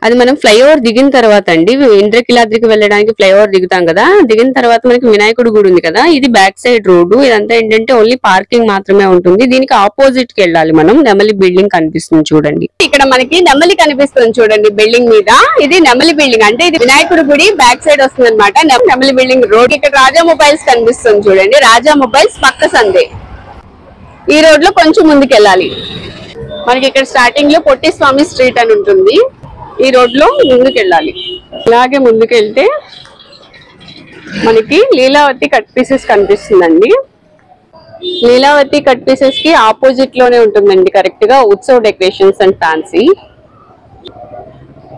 అది మనం ఫ్లైఓవర్ దిగిన తర్వాత అండి, ఇంద్రకీలాద్రికి వెళ్ళడానికి ఫ్లైఓవర్ దిగుతాం కదా, దిగిన తర్వాత మనకి వినాయకుడి గుడి ఉంది కదా, ఇది బ్యాక్ సైడ్ రోడ్డు. ఇదంతా ఏంటంటే ఓన్లీ పార్కింగ్ మాత్రమే ఉంటుంది. దీనికి ఆపోజిట్ కి వెళ్ళాలి మనం. నెమలి బిల్డింగ్ కనిపిస్తుంది చూడండి, ఇక్కడ మనకి నెమలి కనిపిస్తుంది చూడండి బిల్డింగ్ మీద. ఇది నెమలి బిల్డింగ్, అంటే ఇది వినాయకుడి గుడి బ్యాక్ సైడ్ వస్తుంది అనమాట. నెమలి బిల్డింగ్ రోడ్. ఇక్కడ రాజా మొబైల్స్ కనిపిస్తుంది చూడండి, రాజా మొబైల్స్ పక్క సందే. ఈ రోడ్ లో కొంచెం ముందుకు వెళ్ళాలి. మనకి ఇక్కడ స్టార్టింగ్ లో పొట్టి స్వామి స్ట్రీట్ అని ఉంటుంది. ఈ రోడ్ లో ముందుకు వెళ్ళాలి. ఇలాగే ముందుకు వెళ్తే మనకి లీలావతి కట్ పీసెస్ కనిపిస్తుందండి. లీలావతి కట్ పీసెస్ కి ఆపోజిట్ లోనే ఉంటుందండి కరెక్ట్ గా ఉత్సవ్ డెకరేషన్స్ అండ్ ఫ్యాన్సీ.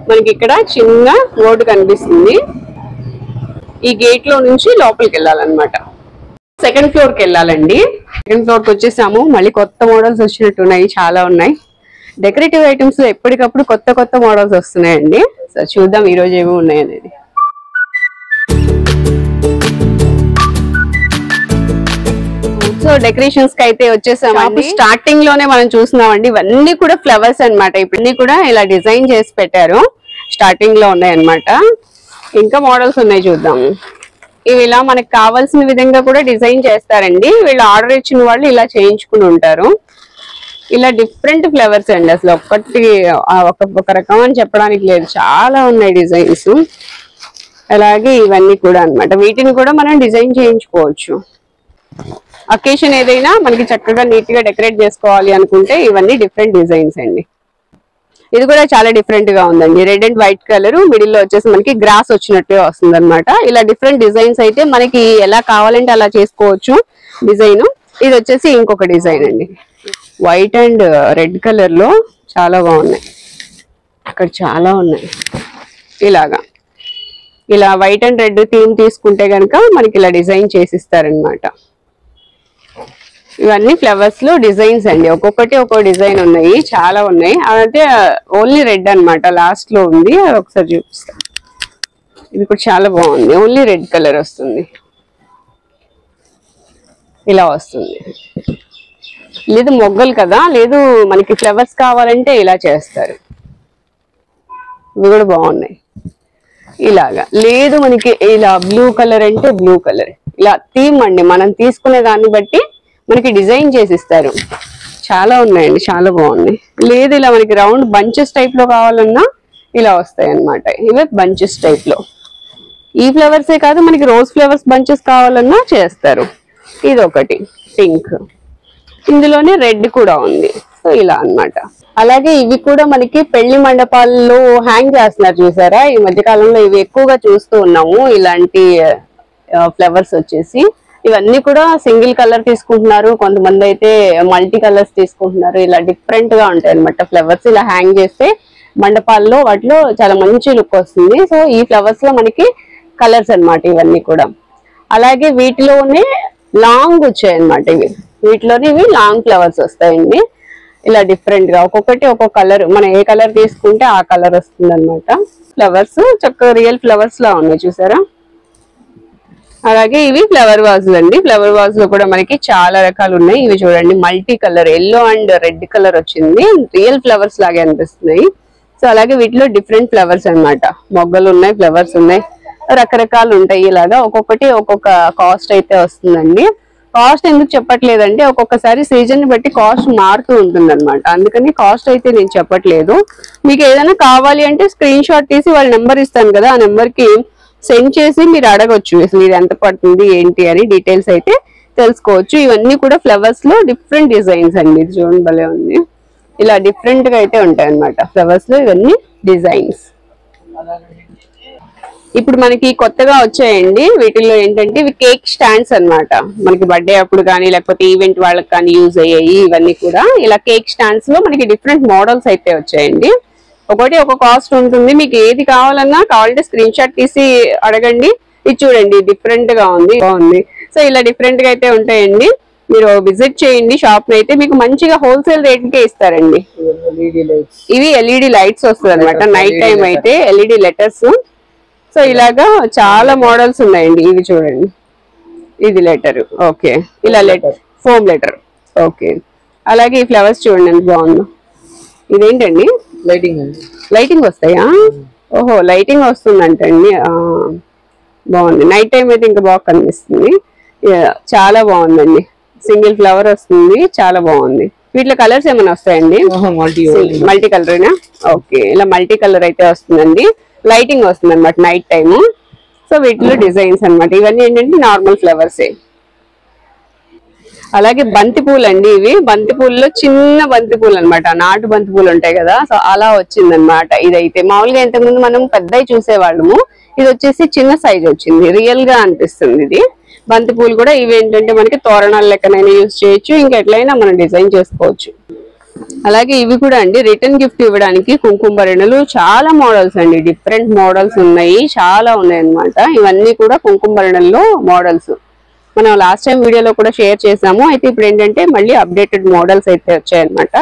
మనకి ఇక్కడ చిన్న రోడ్డు కనిపిస్తుంది. ఈ గేట్ లో నుంచి లోపలికి వెళ్ళాలన్నమాట. సెకండ్ ఫ్లోర్ కి వెళ్ళాలండి. సెకండ్ ఫ్లోర్ కి వచ్చేసాము. మళ్ళీ కొత్త మోడల్స్ వచ్చినట్టున్నాయి, చాలా ఉన్నాయి. డెకరేటివ్ ఐటమ్స్ ఎప్పటికప్పుడు కొత్త కొత్త మోడల్స్ వస్తున్నాయండి. సో చూద్దాం ఈ రోజు ఏమి ఉన్నాయి అనేది. సో డెకరేషన్స్ కి అయితే వచ్చేసామండి. స్టార్టింగ్ లోనే మనం చూస్తున్నామండి, ఇవన్నీ కూడా ఫ్లవర్స్ అన్నమాట. ఇవన్నీ కూడా ఇలా డిజైన్ చేసి పెట్టారు, స్టార్టింగ్ లో ఉన్నాయి అన్నమాట. ఇంకా మోడల్స్ ఉన్నాయి చూద్దాం. ఇవి ఇలా మనకు కావాల్సిన విధంగా కూడా డిజైన్ చేస్తారండి. వీళ్ళు ఆర్డర్ ఇచ్చిన వాళ్ళు ఇలా చేయించుకుని ఉంటారు. ఇలా డిఫరెంట్ ఫ్లవర్స్ అండి, అసలు ఒక రకం అని చెప్పడానికి లేదు, చాలా ఉన్నాయి డిజైన్స్. అలాగే ఇవన్నీ కూడా అన్నమాట. వీటిని కూడా మనం డిజైన్ చేయించుకోవచ్చు. అకేషన్ ఏదైనా మనకి చక్కగా నీట్ గా డెకరేట్ చేసుకోవాలి అనుకుంటే ఇవన్నీ డిఫరెంట్ డిజైన్స్ అండి. ఇది కూడా చాలా డిఫరెంట్ గా ఉందండి. Red and white colour, middle లో వచ్చేసి మనకి గ్రాస్ వచ్చినట్టే వస్తుంది అనమాట. ఇలా డిఫరెంట్ డిజైన్స్ అయితే మనకి ఎలా కావాలంటే అలా చేసుకోవచ్చు డిజైన్. ఇది వచ్చేసి ఇంకొక డిజైన్ అండి, వైట్ అండ్ రెడ్ కలర్ లో చాలా బాగున్నాయి. అక్కడ చాలా ఉన్నాయి. ఇలాగా ఇలా వైట్ అండ్ రెడ్ థీమ్ తీసుకుంటే కనుక మనకి ఇలా డిజైన్ చేసిస్తారనమాట. ఇవన్నీ ఫ్లవర్స్ లో డిజైన్స్ అండి, ఒక్కొక్కటి ఒక్కో డిజైన్ ఉన్నాయి, చాలా ఉన్నాయి. అదంటే ఓన్లీ రెడ్ అన్నమాట, లాస్ట్ లో ఉంది. అది ఒకసారి చూపిస్తా. ఇది కూడా చాలా బాగుంది, ఓన్లీ రెడ్ కలర్ వస్తుంది. ఇలా వస్తుంది. లేదు మొగ్గలు కదా, లేదు మనకి ఫ్లవర్స్ కావాలంటే ఇలా చేస్తారు. ఇవి కూడా బాగున్నాయి. ఇలాగా లేదు మనకి ఇలా బ్లూ కలర్ అంటే బ్లూ కలర్, ఇలా థీమ్ అండి. మనం తీసుకునే దాన్ని బట్టి మనకి డిజైన్ చేసిస్తారు. చాలా ఉన్నాయండి, చాలా బాగున్నాయి. లేదు ఇలా మనకి రౌండ్ బంచెస్ టైప్ లో కావాలన్నా ఇలా వస్తాయి అన్నమాట. ఇవే బంచెస్ టైప్ లో. ఈ ఫ్లవర్సే కాదు, మనకి రోజ్ ఫ్లవర్స్ బంచెస్ కావాలన్నా చేస్తారు. ఇది ఒకటి పింక్, ఇందులోనే రెడ్ కూడా ఉంది. సో ఇలా అన్నమాట. అలాగే ఇవి కూడా మనకి పెళ్లి మండపాల్లో హ్యాంగ్ చేస్తున్నారు చూసారా, ఈ మధ్య కాలంలో ఇవి ఎక్కువగా చూస్తూ ఉన్నాము. ఇలాంటి ఫ్లవర్స్ వచ్చేసి ఇవన్నీ కూడా సింగిల్ కలర్ తీసుకుంటున్నారు, కొంతమంది అయితే మల్టీ కలర్స్ తీసుకుంటున్నారు. ఇలా డిఫరెంట్ గా ఉంటాయి అన్నమాట ఫ్లవర్స్. ఇలా హ్యాంగ్ చేస్తే మండపాల్లో వాటిలో చాలా మంచి లుక్ వస్తుంది. సో ఈ ఫ్లవర్స్ లో మనకి కలర్స్ అన్నమాట ఇవన్నీ కూడా. అలాగే వీటిలోనే లాంగ్ వచ్చాయి అన్నమాట. వీటిలోనే ఇవి లాంగ్ ఫ్లవర్స్ వస్తాయండి. ఇలా డిఫరెంట్ గా ఒక్కొక్కటి ఒక్కొక్క కలర్, మనం ఏ కలర్ తీసుకుంటే ఆ కలర్ వస్తుంది అనమాట. ఫ్లవర్స్ చక్కగా రియల్ ఫ్లవర్స్ లా ఉన్నాయి చూసారా. అలాగే ఇవి ఫ్లవర్ వాజులు అండి. ఫ్లవర్ వాజ్ లో కూడా మనకి చాలా రకాలు ఉన్నాయి. ఇవి చూడండి, multi colour yellow and red colour వచ్చింది, రియల్ ఫ్లవర్స్ లాగే అనిపిస్తున్నాయి. సో అలాగే వీటిలో డిఫరెంట్ ఫ్లవర్స్ అన్నమాట. మొగ్గలు ఉన్నాయి, ఫ్లవర్స్ ఉన్నాయి, రకరకాలు ఉంటాయి. ఇలాగా ఒక్కొక్కటి ఒక్కొక్క కాస్ట్ అయితే వస్తుందండి. కాస్ట్ ఎందుకు చెప్పట్లేదంటే ఒక్కొక్కసారి సీజన్ ని బట్టి కాస్ట్ మారుతూ ఉంటుంది అనమాట. అందుకని కాస్ట్ అయితే నేను చెప్పట్లేదు. మీకు ఏదైనా కావాలి అంటే స్క్రీన్ షాట్ తీసి వాళ్ళ నెంబర్ ఇస్తాను కదా, ఆ నెంబర్ కి సెండ్ చేసి మీరు అడగొచ్చు అసలు ఇది ఎంత పడుతుంది ఏంటి అని డీటెయిల్స్ అయితే తెలుసుకోవచ్చు. ఇవన్నీ కూడా ఫ్లవర్స్ లో డిఫరెంట్ డిజైన్స్ అండి. ఇది చూడండి భలే ఉంది. ఇలా డిఫరెంట్ గా అయితే ఉంటాయి అన్నమాట ఫ్లవర్స్ లో ఇవన్నీ డిజైన్స్. ఇప్పుడు మనకి కొత్తగా వచ్చాయండి. వీటిల్లో ఏంటంటే ఇవి కేక్ స్టాండ్స్ అన్నమాట. మనకి బర్త్డే అప్పుడు కానీ లేకపోతే ఈవెంట్ వాళ్ళకి కానీ యూజ్ అయ్యాయి. ఇవన్నీ కూడా ఇలా కేక్ స్టాండ్స్ లో మనకి డిఫరెంట్ మోడల్స్ అయితే వచ్చాయండి. ఒకటి ఒక కాస్ట్ ఉంటుంది. మీకు ఏది కావాలన్నా కావాలంటే స్క్రీన్ షాట్ తీసి అడగండి. ఇది చూడండి డిఫరెంట్ గా ఉంది, బాగుంది. సో ఇలా డిఫరెంట్ గా అయితే ఉంటాయండి. మీరు విజిట్ చేయండి షాప్ ని, అయితే మీకు మంచిగా హోల్సేల్ రేట్ కే ఇస్తారండి. ఇవి ఎల్ఈడి లైట్స్ వస్తుంది అనమాట. నైట్ టైం అయితే ఎల్ఈడి లెటర్స్. సో ఇలాగా చాలా మోడల్స్ ఉన్నాయండి. ఇవి చూడండి, ఇది లెటర్, ఓకే, ఇలా లెటర్ ఫోమ్ లెటర్, ఓకే. అలాగే ఈ ఫ్లవర్స్ చూడండి ఎంత బాగుందో. ఇదేంటండి? లైటింగ్ అండి. లైటింగ్ వస్తాయా? ఓహో లైటింగ్ వస్తుందంటండి. బాగుంది. నైట్ టైం అయితే ఇంకా బాగా కనిపిస్తుంది. చాలా బాగుందండి. సింగిల్ ఫ్లవర్ వస్తుంది, చాలా బాగుంది. వీటిలో కలర్స్ ఏమైనా వస్తాయండి? మల్టీ కలరేనా? ఓకే, ఇలా మల్టీ కలర్ అయితే వస్తుందండి. లైటింగ్ వస్తుంది అనమాట నైట్ టైము. సో వీటిలో డిజైన్స్ అనమాట. ఇవన్నీ ఏంటంటే నార్మల్ ఫ్లవర్సే. అలాగే బంతి పూలు అండి. ఇవి బంతి పూల్లో చిన్న బంతి పూలు అనమాట, నాటు బంతి పూలు ఉంటాయి కదా, సో అలా వచ్చిందనమాట. ఇదైతే మామూలుగా ఇంతకుముందు మనం పెద్దవి చూసేవాళ్ళము, ఇది వచ్చేసి చిన్న సైజ్ వచ్చింది. రియల్ గా అనిపిస్తుంది ఇది. బంతి పూలు కూడా ఇవి ఏంటంటే మనకి తోరణాల లెక్కనైనా యూజ్ చేయొచ్చు, ఇంకా ఎట్లయినా మనం డిజైన్ చేసుకోవచ్చు. అలాగే ఇవి కూడా అండి రిటర్న్ గిఫ్ట్ ఇవ్వడానికి కుంకుమ భరణులు. చాలా మోడల్స్ అండి, డిఫరెంట్ మోడల్స్ ఉన్నాయి, చాలా ఉన్నాయి అన్నమాట. ఇవన్నీ కూడా కుంకుమ భరణుల్లో మోడల్స్ మనం లాస్ట్ టైం వీడియోలో కూడా షేర్ చేసాము. అయితే ఇప్పుడు ఏంటంటే మళ్ళీ అప్డేటెడ్ మోడల్స్ అయితే వచ్చాయన్నమాట.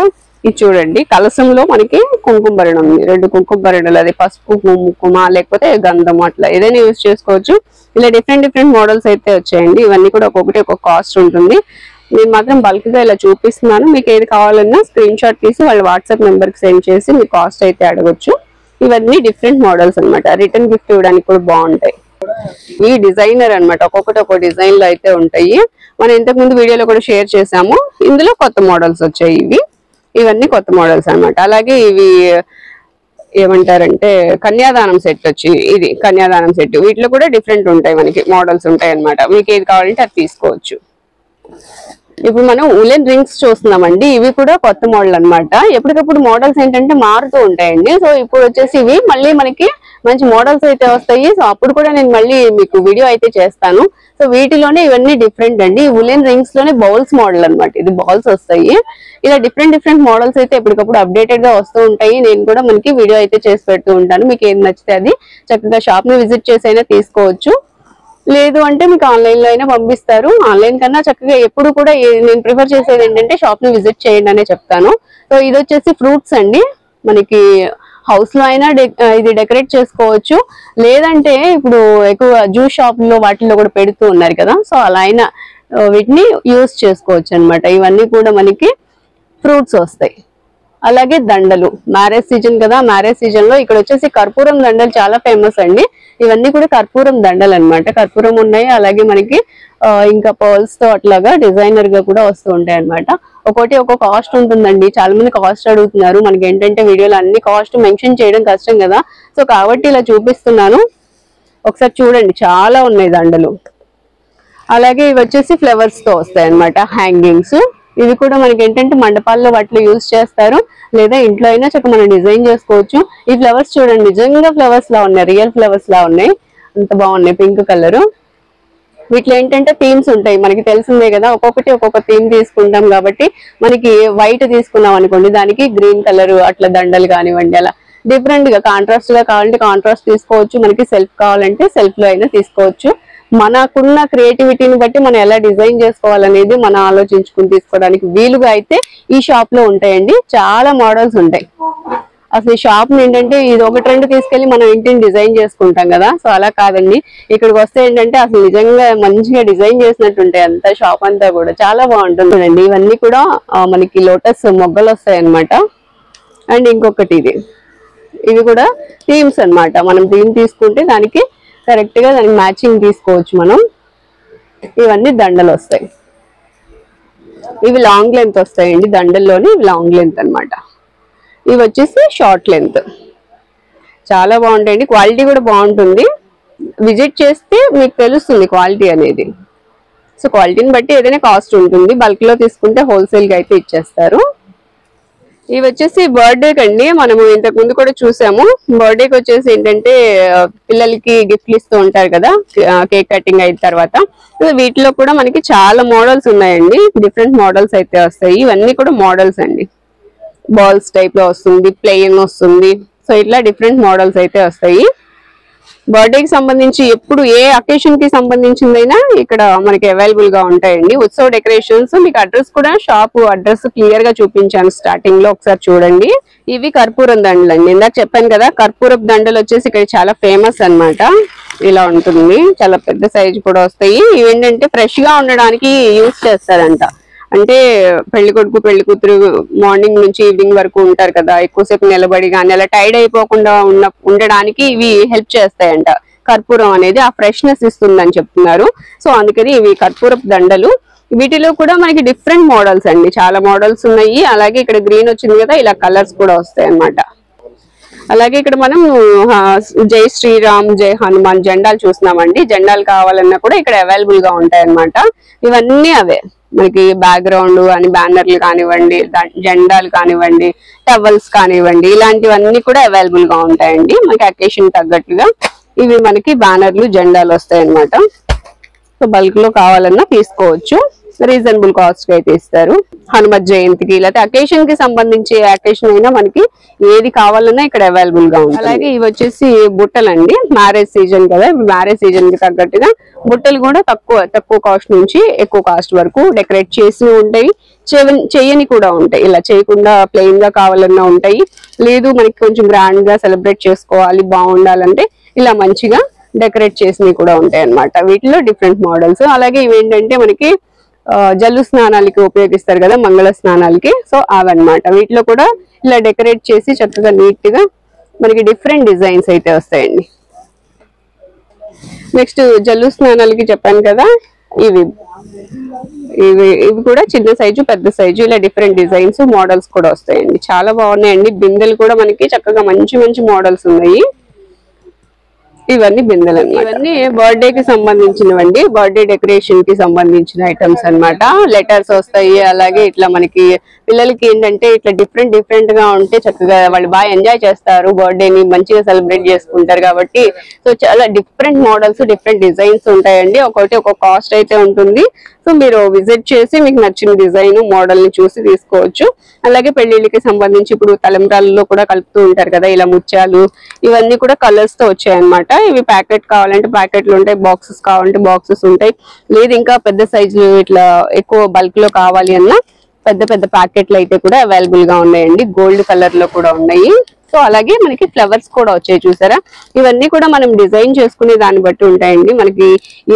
ఇది చూడండి, కలసంలో మనకి కుంకుమ భరణం ఉంది. 2 కుంకుమ భరణులు, అది పసుపు కుంకుమ లేకపోతే గంధం, అట్లా ఏదైనా యూజ్ చేసుకోవచ్చు. ఇలా డిఫరెంట్ మోడల్స్ అయితే వచ్చాయండి. ఇవన్నీ కూడా ఒక్కొక్కటి ఒక్కొక్క కాస్ట్ ఉంటుంది. నేను మాత్రం బల్క్ గా ఇలా చూపిస్తున్నాను. మీకు ఏది కావాలన్నా స్క్రీన్ షాట్ తీసి వాళ్ళ వాట్సాప్ నెంబర్ కి సెండ్ చేసి మీ కాస్ట్ అయితే అడగొచ్చు. ఇవన్నీ డిఫరెంట్ మోడల్స్ అన్నమాట. రిటర్న్ గిఫ్ట్ ఇవ్వడానికి కూడా బాగుంటాయి. ఈ డిజైనర్ అన్నమాట, ఒక్కొక్కటి ఒక్కొక్క డిజైన్ లో అయితే ఉంటాయి. మనం ఇంతకు ముందు వీడియోలో కూడా షేర్ చేసాము. ఇందులో కొత్త మోడల్స్ వచ్చాయి. ఇవన్నీ కొత్త మోడల్స్ అన్నమాట. అలాగే ఇవి ఏమంటారంటే కన్యాదానం సెట్ వచ్చి, ఇది కన్యాదానం సెట్. వీటిలో కూడా డిఫరెంట్ ఉంటాయి, మనకి మోడల్స్ ఉంటాయి అన్నమాట. మీకు ఏది కావాలంటే అది తీసుకోవచ్చు. ఇప్పుడు మనం ఉలెన్ రింగ్స్ చూస్తున్నామండి. ఇవి కూడా కొత్త మోడల్ అన్నమాట. ఎప్పటికప్పుడు మోడల్స్ ఏంటంటే మారుతూ ఉంటాయండి. సో ఇప్పుడు వచ్చేసి ఇవి మళ్ళీ మనకి మంచి మోడల్స్ అయితే వస్తాయి. సో అప్పుడు కూడా నేను మళ్ళీ మీకు వీడియో అయితే చేస్తాను. సో వీటిలోనే ఇవన్నీ డిఫరెంట్ అండి. ఉలెన్ రింగ్స్ లోనే బౌల్స్ మోడల్ అన్నమాట. ఇది బాల్స్ వస్తాయి. ఇలా డిఫరెంట్ మోడల్స్ అయితే ఎప్పటికప్పుడు అప్డేటెడ్ గా వస్తూ ఉంటాయి. నేను కూడా మనకి వీడియో అయితే చేసి పెడుతూ ఉంటాను. మీకు ఏది నచ్చితే అది చక్కగా షాప్ ని విజిట్ చేసి అయినా తీసుకోవచ్చు. లేదు అంటే మీకు ఆన్లైన్ లో అయినా పంపిస్తారు. ఆన్లైన్ కన్నా చక్కగా ఎప్పుడు కూడా నేను ప్రిఫర్ చేసేది ఏంటంటే షాప్ ని విజిట్ చేయండి అనే చెప్తాను. సో ఇది వచ్చేసి ఫ్రూట్స్ అండి. మనకి హౌస్ లో అయినా ఇది డెకరేట్ చేసుకోవచ్చు. లేదంటే ఇప్పుడు ఎక్కువ జ్యూస్ షాప్ లో వాటిల్లో కూడా పెడుతూ ఉన్నారు కదా, సో అలా అయినా వీటిని యూజ్ చేసుకోవచ్చు అన్నమాట. ఇవన్నీ కూడా మనకి ఫ్రూట్స్ వస్తాయి. అలాగే దండలు, మ్యారేజ్ సీజన్ కదా, మ్యారేజ్ సీజన్ లో ఇక్కడ వచ్చేసి కర్పూరం దండలు చాలా ఫేమస్ అండి. ఇవన్నీ కూడా కర్పూరం దండలు అన్నమాట. కర్పూరం ఉన్నాయి. అలాగే మనకి ఇంకా పర్ల్స్ తో అట్లాగా డిజైనర్ గా కూడా వస్తూ ఉంటాయి అన్నమాట. ఒక్కొక్కటి ఒక్కొక్క కాస్ట్ ఉంటుందండి. చాలా మంది కాస్ట్ అడుగుతున్నారు. మనకి ఏంటంటే వీడియోలో అన్ని కాస్ట్ మెన్షన్ చేయడం కష్టం కదా, సో కాబట్టి ఇలా చూపిస్తున్నాను. ఒకసారి చూడండి, చాలా ఉన్నాయి దండలు. అలాగే ఇవి వచ్చేసి ఫ్లవర్స్ తో వస్తాయి అన్నమాట, హ్యాంగింగ్స్. ఇవి కూడా మనకి ఏంటంటే మండపాల్లో వాటిలో యూజ్ చేస్తారు, లేదా ఇంట్లో అయినా చక్కగా మనం డిజైన్ చేసుకోవచ్చు. ఈ ఫ్లవర్స్ చూడండి, నిజంగా ఫ్లవర్స్ లా ఉన్నాయి, రియల్ ఫ్లవర్స్ లా ఉన్నాయి. అంత బాగున్నాయి, పింక్ కలర్. వీటిలో ఏంటంటే థీమ్స్ ఉంటాయి, మనకి తెలిసిందే కదా. ఒక్కొక్కటి ఒక్కొక్క థీమ్ తీసుకుంటాం కాబట్టి మనకి వైట్ తీసుకున్నాం అనుకోండి, దానికి గ్రీన్ కలర్ అట్లా దండలు కానివ్వండి, అలా డిఫరెంట్ గా కాంట్రాస్ట్ గా కావాలంటే కాంట్రాస్ట్ తీసుకోవచ్చు. మనకి సెల్ఫ్ కావాలంటే సెల్ఫ్ లో అయినా తీసుకోవచ్చు. మనకున్న క్రియేటివిటీని బట్టి మనం ఎలా డిజైన్ చేసుకోవాలనేది మనం ఆలోచించుకుని తీసుకోవడానికి వీలుగా అయితే ఈ షాప్ లో ఉంటాయండి. చాలా మోడల్స్ ఉంటాయి. అసలు ఈ షాప్ ఏంటంటే ఇది ఒకటి రెండు తీసుకెళ్లి మనం ఇంటిని డిజైన్ చేసుకుంటాం కదా, సో అలా కాదండి. ఇక్కడికి వస్తే ఏంటంటే అసలు నిజంగా మంచిగా డిజైన్ చేసినట్టు ఉంటాయి అంతా, షాప్ అంతా కూడా చాలా బాగుంటుందండి. ఇవన్నీ కూడా మనకి లోటస్ మొగ్గలు వస్తాయి అన్నమాట. అండ్ ఇంకొకటి ఇవి కూడా థీమ్స్ అన్నమాట. మనం థీమ్ తీసుకుంటే దానికి కరెక్ట్ గా దానికి మ్యాచింగ్ తీసుకోవచ్చు మనం. ఇవన్నీ దండలు వస్తాయి. ఇవి లాంగ్ లెంత్ వస్తాయండి, దండల్లోని లాంగ్ లెంత్ అన్నమాట. ఇవి వచ్చేసి షార్ట్ లెంత్. చాలా బాగుంటాయండి, క్వాలిటీ కూడా బాగుంటుంది. విజిట్ చేస్తే మీకు తెలుస్తుంది క్వాలిటీ అనేది. సో క్వాలిటీని బట్టి ఏదైనా కాస్ట్ ఉంటుంది. బల్క్ లో తీసుకుంటే హోల్సేల్ గా అయితే ఇచ్చేస్తారు. ఇవి వచ్చేసి బర్త్డేకి అండి. మనము ఇంతకు ముందు కూడా చూసాము. బర్త్డేకి వచ్చేసి ఏంటంటే పిల్లలకి గిఫ్ట్లు ఇస్తూ ఉంటారు కదా కేక్ కటింగ్ అయిన తర్వాత. వీటిలో కూడా మనకి చాలా మోడల్స్ ఉన్నాయండి. డిఫరెంట్ మోడల్స్ అయితే వస్తాయి. ఇవన్నీ కూడా మోడల్స్ అండి. బాల్స్ టైప్ లో వస్తుంది, ప్లెయిన్ వస్తుంది. సో ఇట్లా డిఫరెంట్ మోడల్స్ అయితే వస్తాయి. బర్త్డేకి సంబంధించి ఎప్పుడు ఏ అకేషన్ కి సంబంధించిందైనా ఇక్కడ మనకి అవైలబుల్ గా ఉంటాయండి. ఉత్సవ్ డెకరేషన్స్. మీకు అడ్రస్ కూడా షాప్ అడ్రస్ క్లియర్ గా చూపించాను స్టార్టింగ్ లో, ఒకసారి చూడండి. ఇవి కర్పూరం దండలు అండి. ఇందాక చెప్పాను కదా, కర్పూరపు దండలు వచ్చేసి ఇక్కడ చాలా ఫేమస్ అన్నమాట. ఇలా ఉంటుంది, చాలా పెద్ద సైజు కూడా వస్తాయి. ఇవి ఏంటంటే ఫ్రెష్ గా ఉండడానికి యూజ్ చేస్తారంట. అంటే పెళ్లి కొడుకు పెళ్లి కూతురు మార్నింగ్ నుంచి ఈవినింగ్ వరకు ఉంటారు కదా, ఎక్కువసేపు నిలబడి కానీ అలా టైర్డ్ అయిపోకుండా ఉండడానికి ఇవి హెల్ప్ చేస్తాయంట. కర్పూరం అనేది ఆ ఫ్రెష్నెస్ ఇస్తుందని చెప్తున్నారు. సో అందుకని ఇవి కర్పూరపు దండలు. వీటిలో కూడా మనకి డిఫరెంట్ మోడల్స్ అండి, చాలా మోడల్స్ ఉన్నాయి. అలాగే ఇక్కడ గ్రీన్ వచ్చింది కదా, ఇలా కలర్స్ కూడా వస్తాయి అన్నమాట. అలాగే ఇక్కడ మనం జై శ్రీరామ్, జై హనుమాన్ జెండాలు చూస్తున్నామండి. జెండాలు కావాలన్నా కూడా ఇక్కడ అవైలబుల్ గా ఉంటాయి అన్నమాట. ఇవన్నీ అవే మనకి బ్యాక్గ్రౌండ్ అని బ్యానర్లు కానివ్వండి, జెండాలు కానివ్వండి, టవల్స్ కానివ్వండి, ఇలాంటివన్నీ కూడా అవైలబుల్ గా ఉంటాయండి. మనకి అకేషన్ తగ్గట్టుగా ఇవి మనకి బ్యానర్లు జెండాలు వస్తాయి అన్నమాట. సో బల్క్ లో కావాలన్నా తీసుకోవచ్చు, రీజనబుల్ కాస్ట్ కి అయితే ఇస్తారు. హనుమత్ జయంతికి లేకపోతే అకేషన్ కి సంబంధించి అకేషన్ అయినా మనకి ఏది కావాలన్నా ఇక్కడ అవైలబుల్ గా ఉంది. అలాగే ఇవి వచ్చేసి బుట్టలండి, మ్యారేజ్ సీజన్ కదా, మ్యారేజ్ సీజన్ కి తగ్గట్టుగా బుట్టలు కూడా తక్కువ కాస్ట్ నుంచి ఎక్కువ కాస్ట్ వరకు డెకరేట్ చేసి ఉంటాయి, చేయని కూడా ఉంటాయి. ఇలా చేయకుండా ప్లెయిన్ గా కావాలన్నా ఉంటాయి. లేదు మనకి కొంచెం గ్రాండ్ గా సెలబ్రేట్ చేసుకోవాలి, బాగుండాలంటే ఇలా మంచిగా డెకరేట్ చేసినవి కూడా ఉంటాయి అన్నమాట. వీటిలో డిఫరెంట్ మోడల్స్. అలాగే ఇవేంటంటే మనకి జల్లు స్నానాలకి ఉపయోగిస్తారు కదా, మంగళ స్నానాలకి, సో అవన్నమాట. వీటిలో కూడా ఇలా డెకరేట్ చేసి చక్కగా నీట్ గా మనకి డిఫరెంట్ డిజైన్స్ అయితే వస్తాయండి. నెక్స్ట్ జల్లు స్నానాలకి చెప్పాను కదా, ఇవి కూడా చిన్న సైజు పెద్ద సైజు ఇలా డిఫరెంట్ డిజైన్స్ మోడల్స్ కూడా వస్తాయండి. చాలా బాగున్నాయండి. బిందెలు కూడా మనకి చక్కగా మంచి మోడల్స్ ఉన్నాయి. ఇవన్నీ బిందెలు అన్నమాట. ఇవన్నీ బర్త్డే కి సంబంధించినవండి, బర్త్డే డెకరేషన్ కి సంబంధించిన ఐటమ్స్ అన్నమాట. లెటర్స్ వస్తాయి. అలాగే ఇట్లా మనకి పిల్లలకి ఏంటంటే ఇట్లా డిఫరెంట్ గా ఉంటే చక్కగా వాళ్ళు బాగా ఎంజాయ్ చేస్తారు, బర్త్డేని మంచిగా సెలబ్రేట్ చేసుకుంటారు కాబట్టి. సో చాలా డిఫరెంట్ మోడల్స్, డిఫరెంట్ డిజైన్స్ ఉంటాయండి. ఒక్కొక్క కాస్ట్ అయితే ఉంటుంది. సో మీరు విజిట్ చేసి మీకు నచ్చిన డిజైన్ మోడల్ ని చూసి తీసుకోవచ్చు. అలాగే పెళ్లిళ్ళకి సంబంధించి ఇప్పుడు తలంబ్రాలలో కూడా కలుపుతూ ఉంటారు కదా, ఇలా ముత్యాలు, ఇవన్నీ కూడా కలర్స్ తో వచ్చాయన్నమాట. ఇవి ప్యాకెట్ కావాలంటే ప్యాకెట్లు ఉంటాయి, బాక్సెస్ కావాలంటే బాక్సెస్ ఉంటాయి. లేదు ఇంకా పెద్ద సైజులు ఇట్లా ఎక్కువ బల్క్ లో కావాలి అన్నా పెద్ద ప్యాకెట్లు అయితే కూడా అవైలబుల్ గా ఉన్నాయండి. గోల్డ్ కలర్ లో కూడా ఉన్నాయి. సో అలాగే మనకి ఫ్లవర్స్ కూడా వచ్చాయి చూసారా. ఇవన్నీ కూడా మనం డిజైన్ చేసుకునే దాన్ని బట్టి ఉంటాయండి. మనకి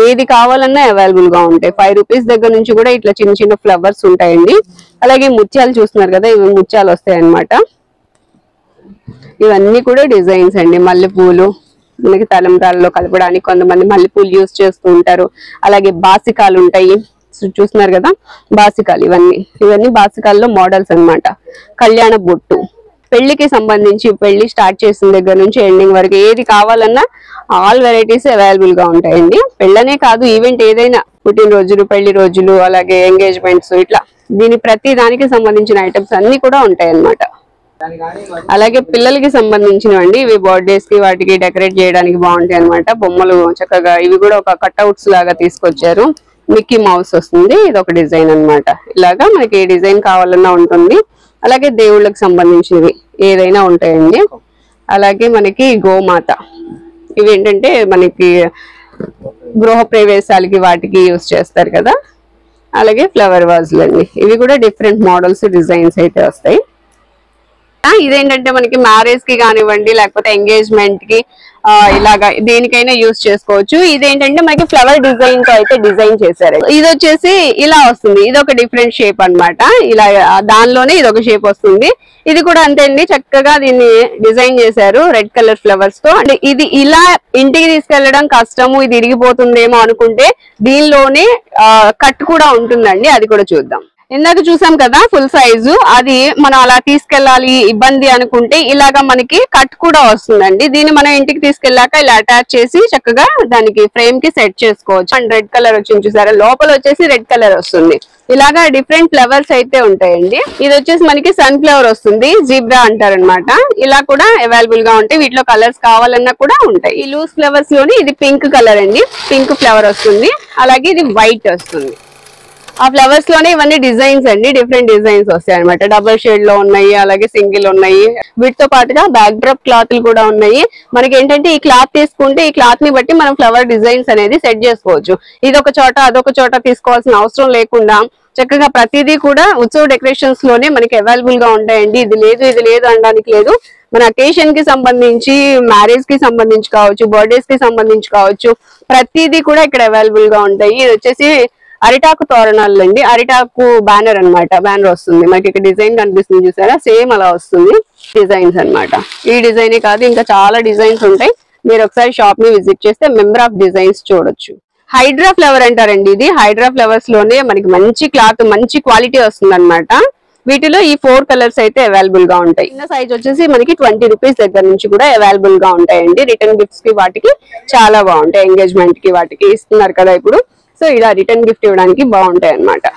ఏది కావాలన్నా అవైలబుల్ గా ఉంటాయి. 5 రూపీస్ దగ్గర నుంచి కూడా ఇట్లా చిన్న ఫ్లవర్స్ ఉంటాయండి. అలాగే ముత్యాలు చూస్తున్నారు కదా, ఇవి ముత్యాలు వస్తాయి అన్నమాట. ఇవన్నీ కూడా డిజైన్స్ అండి. మల్లెపూలు మనకి తలంబ్రాల్లో కలపడానికి కొంతమంది మల్లెపూలు యూజ్ చేస్తూ ఉంటారు. అలాగే బాసికాలు ఉంటాయి చూస్తున్నారు కదా, బాసికాలు ఇవన్నీ బాసికాల్లో మోడల్స్ అన్నమాట. కళ్యాణ బొట్టు, పెళ్లికి సంబంధించి పెళ్లి స్టార్ట్ చేసిన దగ్గర నుంచి ఎండింగ్ వరకు ఏది కావాలన్నా ఆల్ వెరైటీస్ అవైలబుల్ గా ఉంటాయండి. పెళ్ళనే కాదు, ఈవెంట్ ఏదైనా, పుట్టినరోజులు, పెళ్లి రోజులు, అలాగే ఎంగేజ్మెంట్స్, ఇట్లా ప్రతి దానికి సంబంధించిన ఐటమ్స్ అన్ని కూడా ఉంటాయి అన్నమాట. అలాగే పిల్లలకి సంబంధించినవండి, ఇవి బర్త్డేస్ కి వాటికి డెకరేట్ చేయడానికి బాగుంటాయి అన్నమాట. బొమ్మలు చక్కగా ఇవి కూడా ఒక కట్అవుట్స్ లాగా తీసుకొచ్చారు. మిక్కీ మౌస్ వస్తుంది, ఇది ఒక డిజైన్ అన్నమాట. ఇలాగా మనకి ఏ డిజైన్ కావాలన్నా ఉంటుంది. అలాగే దేవుళ్ళకి సంబంధించినవి ఏదైనా ఉంటాయండి. అలాగే మనకి గోమాత, ఇవి ఏంటంటే మనకి గృహ ప్రవేశాలకి వాటికి యూజ్ చేస్తారు కదా. అలాగే ఫ్లవర్ వాజులు అండి, ఇవి కూడా డిఫరెంట్ మోడల్స్, డిజైన్స్ అయితే వస్తాయి. ఇదేంటంటే మనకి మ్యారేజ్ కి కానివ్వండి, లేకపోతే ఎంగేజ్మెంట్ కి ఇలాగా దేనికైనా యూజ్ చేసుకోవచ్చు. ఇదేంటంటే మనకి ఫ్లవర్ డిజైన్ తో అయితే డిజైన్ చేశారు. ఇది వచ్చేసి ఇలా వస్తుంది, ఇది ఒక డిఫరెంట్ షేప్ అన్నమాట. ఇలా దానిలోనే ఇది ఒక షేప్ వస్తుంది. ఇది కూడా అంతే అండి, చక్కగా దీన్ని డిజైన్ చేశారు రెడ్ కలర్ ఫ్లవర్స్ తో. అంటే ఇది ఇలా ఇంటికి తీసుకెళ్లడం కష్టము, ఇది ఇరిగిపోతుందేమో అనుకుంటే దీనిలోనే కట్ కూడా ఉంటుందండి, అది కూడా చూద్దాం. ఇందాక చూసాం కదా ఫుల్ సైజు, అది మనం అలా తీసుకెళ్లాలి ఇబ్బంది అనుకుంటే ఇలాగా మనకి కట్ కూడా వస్తుందండి. దీన్ని మనం ఇంటికి తీసుకెళ్ళాక ఇలా అటాచ్ చేసి చక్కగా దానికి ఫ్రేమ్ కి సెట్ చేసుకోవచ్చు. అండ్ రెడ్ కలర్ వచ్చింది చూసారా, లోపల వచ్చేసి రెడ్ కలర్ వస్తుంది. ఇలాగా డిఫరెంట్ ఫ్లవర్స్ అయితే ఉంటాయండి. ఇది వచ్చేసి మనకి సన్ ఫ్లవర్ వస్తుంది, జీబ్రా అంటారనమాట. ఇలా కూడా అవైలబుల్ గా ఉంటాయి. వీటిలో కలర్స్ కావాలన్నా కూడా ఉంటాయి. ఈ లూజ్ ఫ్లవర్స్ లోని ఇది పింక్ కలర్ అండి, పింక్ ఫ్లవర్ వస్తుంది. అలాగే ఇది వైట్ వస్తుంది. ఆ ఫ్లవర్స్ లోనే ఇవన్నీ డిజైన్స్ అండి, డిఫరెంట్ డిజైన్స్ వస్తాయి అనమాట. డబుల్ షేడ్ లో ఉన్నాయి, అలాగే సింగిల్ ఉన్నాయి. వీటితో పాటుగా బ్యాక్ డ్రాప్ క్లాత్లు కూడా ఉన్నాయి. మనకి ఏంటంటే ఈ క్లాత్ తీసుకుంటే ఈ క్లాత్ ని బట్టి మనం ఫ్లవర్ డిజైన్స్ అనేది సెట్ చేసుకోవచ్చు. ఇదొక చోట అదొక చోట తీసుకోవాల్సిన అవసరం లేకుండా చక్కగా ప్రతిదీ కూడా ఉత్సవ డెకరేషన్స్ లోనే మనకి అవైలబుల్ గా ఉంటాయండి. ఇది లేదు అనడానికి లేదు. మన అకేషన్ కి సంబంధించి, మ్యారేజ్ కి సంబంధించి కావచ్చు, బర్త్డేస్ కి సంబంధించి కావచ్చు, ప్రతిదీ కూడా ఇక్కడ అవైలబుల్ గా ఉంటాయి. ఇది వచ్చేసి అరిటాకు తోరణాలు అండి, అరిటాకు బ్యానర్ అన్నమాట. బ్యానర్ వస్తుంది మనకి, ఇక్కడ డిజైన్ కనిపిస్తుంది చూసారా, సేమ్ అలా వస్తుంది డిజైన్స్ అన్నమాట. ఈ డిజైనే కాదు ఇంకా చాలా డిజైన్స్ ఉంటాయి. మీరు ఒకసారి షాప్ ని విజిట్ చేస్తే మెంబర్ ఆఫ్ డిజైన్స్ చూడొచ్చు. హైడ్రా ఫ్లవర్ అంటారండి. ఇది హైడ్రా ఫ్లవర్స్ లోనే మనకి మంచి క్లాత్, మంచి క్వాలిటీ వస్తుంది అనమాట. వీటిలో ఈ 4 కలర్స్ అయితే అవైలబుల్ గా ఉంటాయి. చిన్న సైజ్ వచ్చేసి మనకి 20 రూపీస్ దగ్గర నుంచి కూడా అవైలబుల్ గా ఉంటాయండి. రిటర్న్ గిఫ్ట్స్ కి వాటికి చాలా బాగుంటాయి. ఎంగేజ్మెంట్ కి వాటికి ఇస్తున్నారు కదా ఇప్పుడు, సో ఇలా రిటర్న్ గిఫ్ట్ ఇవ్వడానికి బాగుంటాయి అన్నమాట.